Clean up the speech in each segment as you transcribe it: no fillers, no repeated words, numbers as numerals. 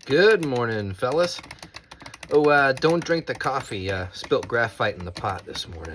Good morning, fellas. Oh, don't drink the coffee. Spilt graphite in the pot this morning.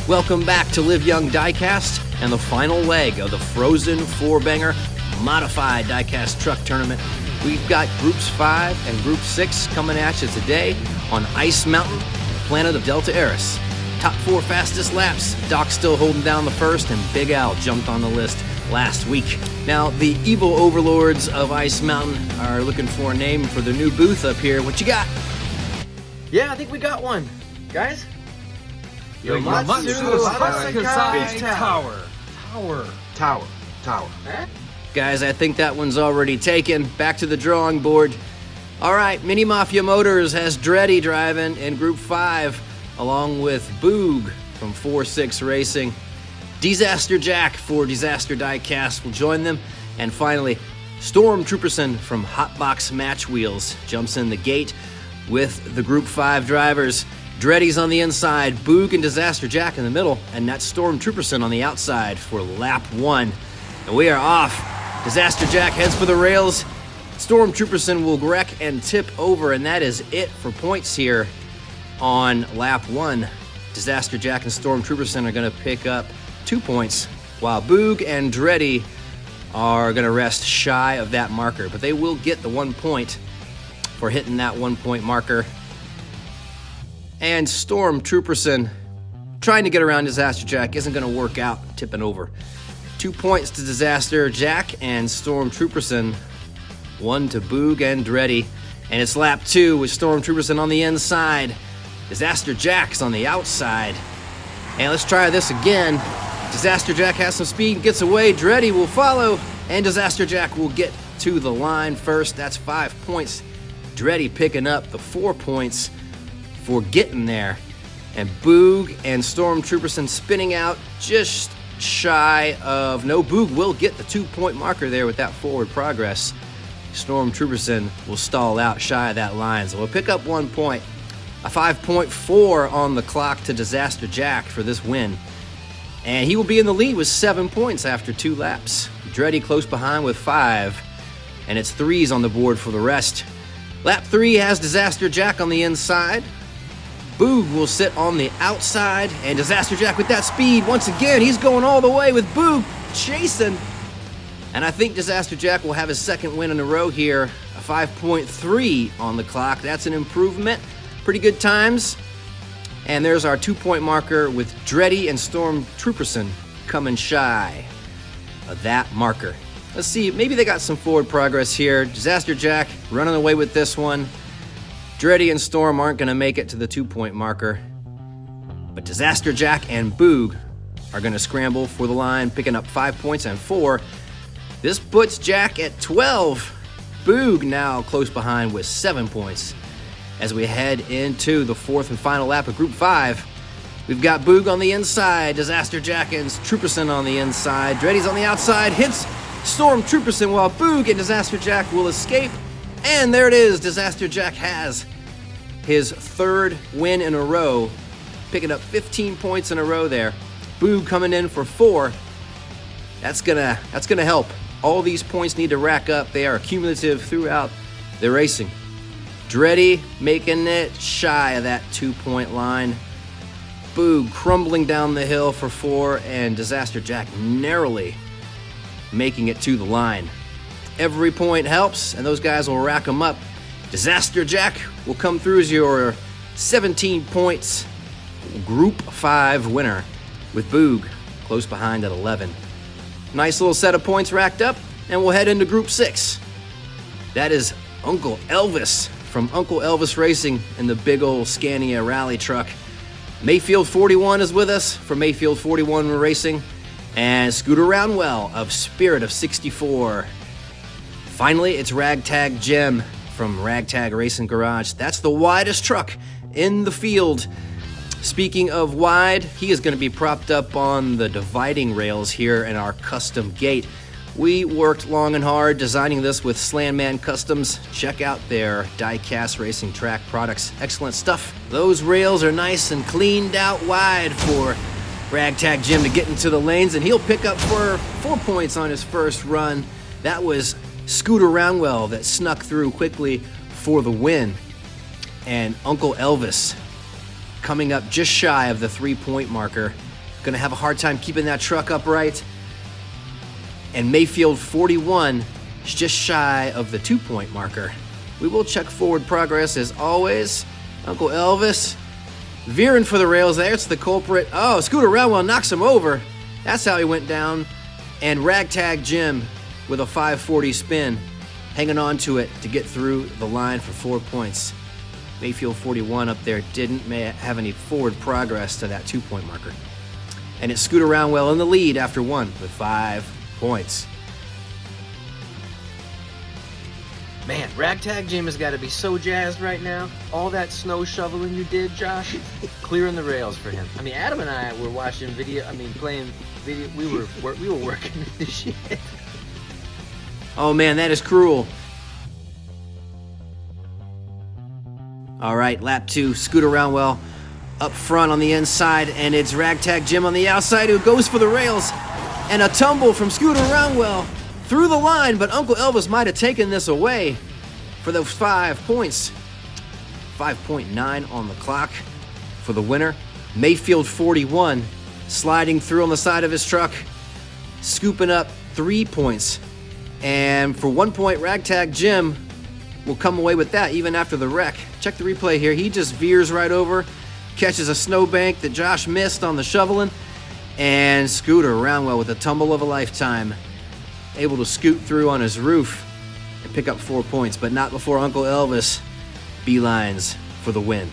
Welcome back to Live Young Diecast and the final leg of the Frozen 4-banger Modified Diecast Truck Tournament. We've got Groups 5 and Group 6 coming at you today on Ice Mountain, planet of Delta Eris. Top 4 fastest laps. Darq still holding down the first, and Big Al jumped on the list last week. Now, the evil overlords of Ice Mountain are looking for a name for the new booth up here. What you got? Yeah, I think we got one. Guys? Tower. Guys, I think that one's already taken. Back to the drawing board. All right, Mini Mafia Motors has Dreddy driving in Group 5, along with Boog from 4-6 Racing. Disaster Jack for Disaster Diecast will join them. And finally, Stormtrooperson from Hotbox Match Wheels jumps in the gate with the Group 5 drivers. Dreddy's on the inside, Boog and Disaster Jack in the middle, and that's Stormtrooperson on the outside for lap 1. And we are off. Disaster Jack heads for the rails. Stormtrooperson will wreck and tip over, and that is it for points here on lap 1. Disaster Jack and Stormtrooperson are going to pick up 2 points, while Boog and Dreddy are going to rest shy of that marker, but they will get the 1 point for hitting that 1 point marker. And Stormtrooperson trying to get around Disaster Jack isn't going to work out, tipping over. 2 points to Disaster Jack and Stormtrooperson, 1 to Boog and Dreddy. And it's lap 2 with Stormtrooperson on the inside. Disaster Jack's on the outside. And let's try this again. Disaster Jack has some speed, gets away. Dreddy will follow, and Disaster Jack will get to the line first. That's 5 points. Dreddy picking up the 4 points for getting there. And Boog and Stormtrooperson spinning out just shy of... No, Boog will get the 2 point marker there with that forward progress. Stormtrooperson will stall out shy of that line, so we'll pick up 1 point. A 5.4 on the clock to Disaster Jack for this win. And he will be in the lead with 7 points after 2 laps. Dreddy close behind with 5. And it's 3s on the board for the rest. Lap 3 has Disaster Jack on the inside. Boog will sit on the outside. And Disaster Jack with that speed, once again, he's going all the way with Boog chasing. And I think Disaster Jack will have his second win in a row here. A 5.3 on the clock. That's an improvement. Pretty good times. And there's our 2 point marker with Dreddy and Stormtrooperson coming shy of that marker. Let's see, maybe they got some forward progress here. Disaster Jack running away with this one. Dreddy and Storm aren't going to make it to the 2 point marker. But Disaster Jack and Boog are going to scramble for the line, picking up 5 points and 4. This puts Jack at 12. Boog now close behind with 7 points. As we head into the 4th and final lap of Group 5, we've got Boog on the inside, Disaster Jack and Trooperson on the inside. Dreddy's on the outside, hits Stormtrooperson while Boog and Disaster Jack will escape. And there it is, Disaster Jack has his 3rd win in a row, picking up 15 points in a row there. Boog coming in for 4. That's gonna help. All these points need to rack up. They are cumulative throughout the racing. Dreddy making it shy of that 2 point line. Boog crumbling down the hill for 4, and Disaster Jack narrowly making it to the line. Every point helps, and those guys will rack them up. Disaster Jack will come through as your 17 points Group 5 winner, with Boog close behind at 11. Nice little set of points racked up, and we'll head into Group 6. That is Uncle Elvis from Uncle Elvis Racing in the big old Skinnee rally truck. Mayfield 41 is with us from Mayfield 41 Racing, and Scooter Roundwell of Spirit of 64. Finally, it's Ragtag Jim from Ragtag Racing Garage. That's the widest truck in the field. Speaking of wide, he is going to be propped up on the dividing rails here in our custom gate. We worked long and hard designing this with SlanMan Customs. Check out their diecast racing track products. Excellent stuff. Those rails are nice and cleaned out wide for Ragtag Jim to get into the lanes, and he'll pick up for 4 points on his first run. That was Scooter Roundwell that snuck through quickly for the win. And Uncle Elvis coming up just shy of the 3-point marker. Gonna have a hard time keeping that truck upright. And Mayfield 41 is just shy of the 2-point marker. We will check forward progress as always. Uncle Elvis veering for the rails there. It's the culprit. Oh, Scooter Roundwell knocks him over. That's how he went down. And Ragtag Jim with a 540 spin, hanging on to it to get through the line for 4 points. Mayfield 41 up there didn't have any forward progress to that 2-point marker. And it's Scooter Roundwell in the lead after 1 with 5 points. Man, Ragtag Jim has got to be so jazzed right now. All that snow shoveling you did, Josh, clearing the rails for him. I mean, Adam and I were watching playing video. We were working this shit. Oh man, that is cruel. All right, lap 2, Scooter Roundwell up front on the inside, and it's Ragtag Jim on the outside who goes for the rails. And a tumble from Scooter Roundwell through the line, but Uncle Elvis might have taken this away for those 5 points. 5.9 on the clock for the winner. Mayfield 41 sliding through on the side of his truck, scooping up 3 points. And for 1 point, Ragtag Jim will come away with that even after the wreck. Check the replay here. He just veers right over, catches a snowbank that Josh missed on the shoveling, and Scooter Roundwell with a tumble of a lifetime, able to scoot through on his roof and pick up 4 points, but not before Uncle Elvis beelines for the win.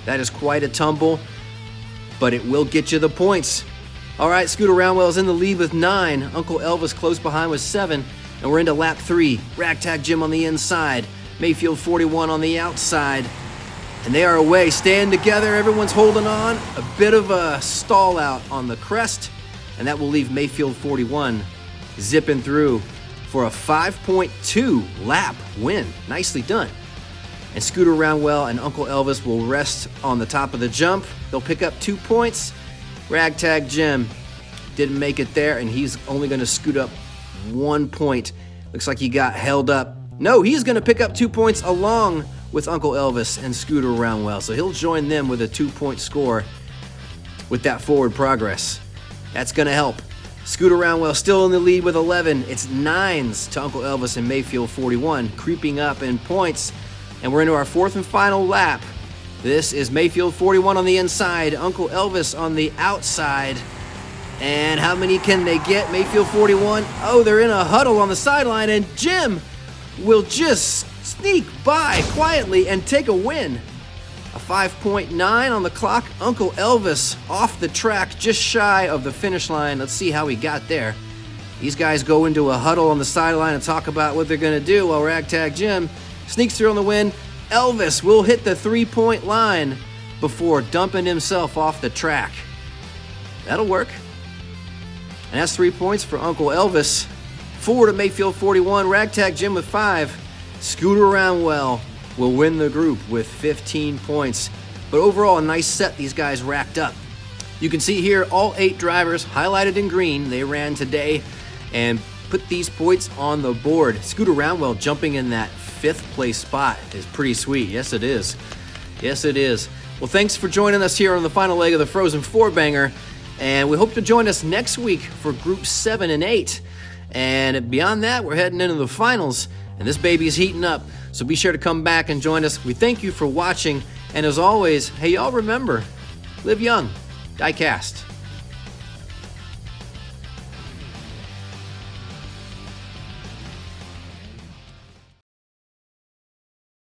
That is quite a tumble, but it will get you the points. All right, Scooter Roundwell is in the lead with 9. Uncle Elvis close behind with 7. And we're into lap 3. Ragtag Jim on the inside. Mayfield 41 on the outside. And they are away, staying together. Everyone's holding on. A bit of a stall out on the crest. And that will leave Mayfield 41 zipping through for a 5.2 lap win. Nicely done. And Scooter Roundwell and Uncle Elvis will rest on the top of the jump. They'll pick up 2 points. Ragtag Jim didn't make it there, and he's only going to scoot up 1 point. Looks like he got held up. No, he's going to pick up 2 points along with Uncle Elvis and Scooter Roundwell. So he'll join them with a 2-point score with that forward progress. That's going to help. Scooter Roundwell still in the lead with 11. It's 9s to Uncle Elvis and Mayfield 41, creeping up in points. And we're into our 4th and final lap. This is Mayfield 41 on the inside, Uncle Elvis on the outside. And how many can they get? Mayfield 41. Oh, they're in a huddle on the sideline, and Jim will just sneak by quietly and take a win. A 5.9 on the clock. Uncle Elvis off the track, just shy of the finish line. Let's see how he got there. These guys go into a huddle on the sideline and talk about what they're going to do while Ragtag Jim sneaks through on the win. Elvis will hit the 3-point line before dumping himself off the track. That'll work. And that's 3 points for Uncle Elvis. 4 to Mayfield 41, Ragtag Jim with 5. Scooter Roundwell will win the group with 15 points. But overall, a nice set these guys racked up. You can see here all 8 drivers highlighted in green. They ran today and put these points on the board. Scooter Roundwell jumping in that 5th place spot is pretty sweet. Yes, it is. Yes, it is. Well, thanks for joining us here on the final leg of the Frozen 4 Banger. And we hope to join us next week for Group 7 and 8. And beyond that, we're heading into the finals. And this baby's heating up. So be sure to come back and join us. We thank you for watching. And as always, hey, y'all remember, live young, diecast.